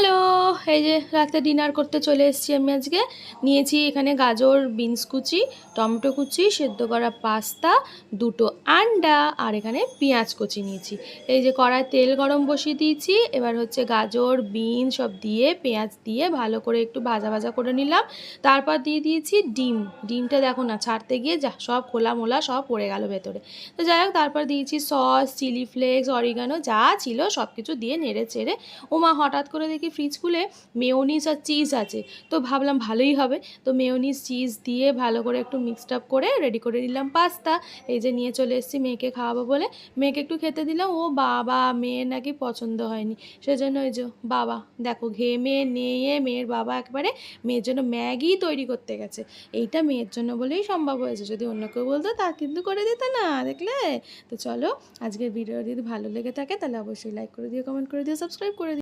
Hello, এই যে রাতে ডিনার করতে চলে এসেছি। আমি আজকে নিয়েছি এখানে গাজর, বিনস কুচি, টমেটো কুচি, সেদ্ধ করা পাস্তা, দুটো আন্ডা আর এখানে পেঁয়াজ কুচি নিয়েছি। এই যে কড়ায় তেল গরম বসিয়ে দিয়েছি। এবার হচ্ছে গাজর, বিন সব দিয়ে পেঁয়াজ দিয়ে ভালো করে একটু ভাজা ভাজা করে নিলাম। তারপর দিয়ে দিয়েছি ডিম। ডিমটা দেখো না, ছাড়তে গিয়ে যা সব খোলা মোলা সব পড়ে গেল ভেতরে। তো যাই হোক, তারপর দিয়েছি সস, চিলি ফ্লেক্স, অরিগানো যা ছিল সব কিছু দিয়ে নেড়ে চেড়ে ওমা হঠাৎ করে দেখি ফ্রিজ খুলে মেয়োনিজ আর চিজ আছে। তো ভাবলাম ভালোই হবে। তো মেয়োনিজ চিজ দিয়ে ভালো করে একটু মিক্সড আপ করে রেডি করে নিলাম পাস্তা। এই যে নিয়ে চলে এসেছি মেয়েকে খাওয়াবো বলে। মেয়েকে একটু খেতে দিলাম। ও বাবা, মেয়ের নাকি পছন্দ হয়নি। সেজন্য ওই যে বাবা দেখো ঘেমে নিয়ে মেয়ের বাবা একবারে মেয়ের জন্য ম্যাগি তৈরি করতে গেছে। এইটা মেয়ের জন্য বলেই সম্ভব হয়েছে, যদি অন্য কেউ বলতো তা কিন্তু করে দিত না, দেখলে। তো চলো, আজকের ভিডিও যদি ভালো লেগে থাকে তাহলে অবশ্যই লাইক করে দিও, কমেন্ট করে দিও, সাবস্ক্রাইব করে দিও।